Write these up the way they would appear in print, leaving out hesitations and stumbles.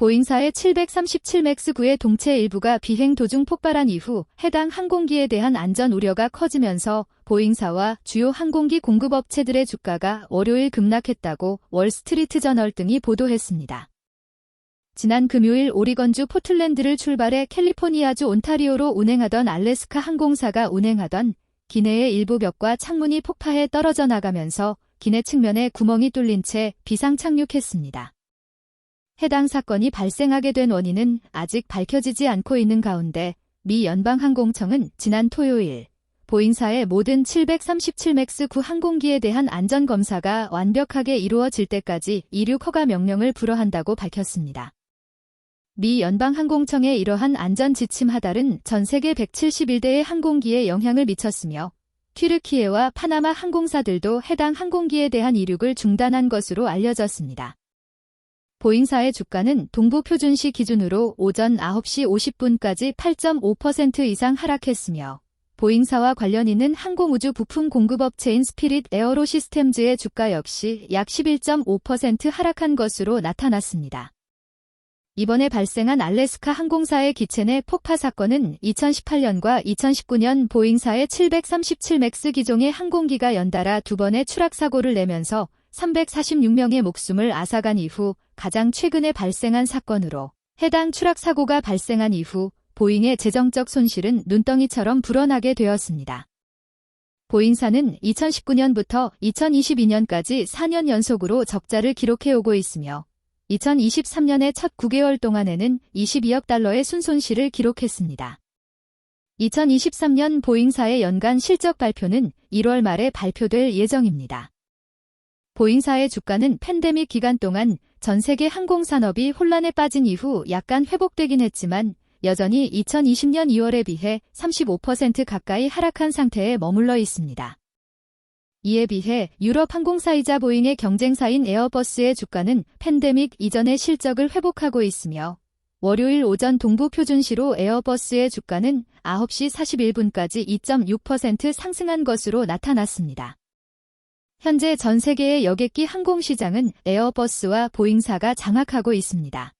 보잉사의 737 맥스9의 동체 일부가 비행 도중 폭발한 이후 해당 항공기에 대한 안전 우려가 커지면서 보잉사와 주요 항공기 공급업체들의 주가가 월요일 급락했다고 월스트리트저널 등이 보도했습니다. 지난 금요일 오리건주 포틀랜드를 출발해 캘리포니아주 온타리오로 운행하던 알래스카 항공사가 운행하던 기내의 일부 벽과 창문이 폭파해 떨어져 나가면서 기내 측면에 구멍이 뚫린 채 비상 착륙했습니다. 해당 사건이 발생하게 된 원인은 아직 밝혀지지 않고 있는 가운데 미 연방항공청은 지난 토요일 보잉사의 모든 737 맥스9 항공기에 대한 안전검사가 완벽하게 이루어질 때까지 이륙 허가 명령을 불허한다고 밝혔습니다. 미 연방항공청의 이러한 안전지침 하달은 전 세계 171대의 항공기에 영향을 미쳤으며 튀르키예와 파나마 항공사들도 해당 항공기에 대한 이륙을 중단한 것으로 알려졌습니다. 보잉사의 주가는 동부 표준시 기준으로 오전 9시 50분까지 8.5% 이상 하락했으며 보잉사와 관련 있는 항공우주 부품 공급업체인 스피릿 에어로시스템즈의 주가 역시 약 11.5% 하락한 것으로 나타났습니다. 이번에 발생한 알래스카 항공사의 기체 내 폭파 사건은 2018년과 2019년 보잉사의 737 맥스 기종의 항공기가 연달아 두 번의 추락 사고를 내면서 346명의 목숨을 앗아간 이후 가장 최근에 발생한 사건으로 해당 추락 사고가 발생한 이후 보잉의 재정적 손실은 눈덩이처럼 불어나게 되었습니다. 보잉사는 2019년부터 2022년까지 4년 연속으로 적자를 기록해오고 있으며 2023년의 첫 9개월 동안에는 22억 달러의 순손실을 기록했습니다. 2023년 보잉사의 연간 실적 발표는 1월 말에 발표될 예정입니다. 보잉사의 주가는 팬데믹 기간 동안 전 세계 항공산업이 혼란에 빠진 이후 약간 회복되긴 했지만 여전히 2020년 2월에 비해 35% 가까이 하락한 상태에 머물러 있습니다. 이에 비해 유럽 항공사이자 보잉의 경쟁사인 에어버스의 주가는 팬데믹 이전의 실적을 회복하고 있으며 월요일 오전 동부 표준시로 에어버스의 주가는 9시 41분까지 2.6% 상승한 것으로 나타났습니다. 현재 전 세계의 여객기 항공시장은 에어버스와 보잉사가 장악하고 있습니다.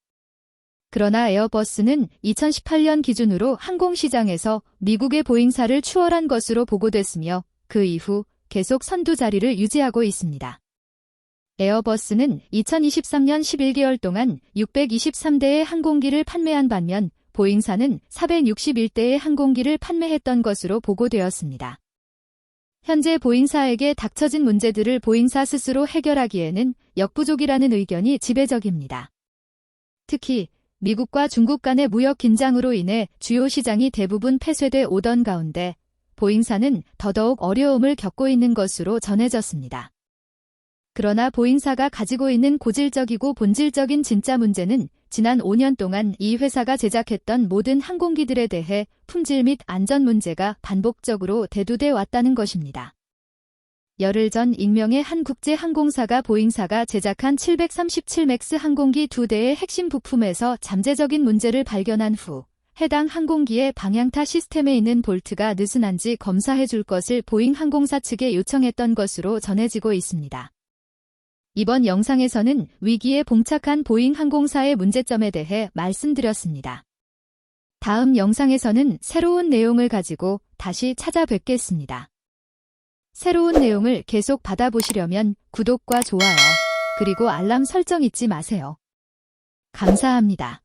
그러나 에어버스는 2018년 기준으로 항공시장에서 미국의 보잉사를 추월한 것으로 보고됐으며 그 이후 계속 선두 자리를 유지하고 있습니다. 에어버스는 2023년 11개월 동안 623대의 항공기를 판매한 반면 보잉사는 461대의 항공기를 판매했던 것으로 보고되었습니다. 현재 보잉사에게 닥쳐진 문제들을 보잉사 스스로 해결하기에는 역부족이라는 의견이 지배적입니다. 특히 미국과 중국 간의 무역 긴장으로 인해 주요 시장이 대부분 폐쇄돼 오던 가운데 보잉사는 더더욱 어려움을 겪고 있는 것으로 전해졌습니다. 그러나 보잉사가 가지고 있는 고질적이고 본질적인 진짜 문제는 지난 5년 동안 이 회사가 제작했던 모든 항공기들에 대해 품질 및 안전 문제가 반복적으로 대두돼 왔다는 것입니다. 열흘 전 익명의 한 국제 항공사가 보잉사가 제작한 737 맥스 항공기 2대의 핵심 부품에서 잠재적인 문제를 발견한 후 해당 항공기의 방향타 시스템에 있는 볼트가 느슨한지 검사해 줄 것을 보잉 항공사 측에 요청했던 것으로 전해지고 있습니다. 이번 영상에서는 위기에 봉착한 보잉 항공사의 문제점에 대해 말씀드렸습니다. 다음 영상에서는 새로운 내용을 가지고 다시 찾아뵙겠습니다. 새로운 내용을 계속 받아보시려면 구독과 좋아요, 그리고 알람 설정 잊지 마세요. 감사합니다.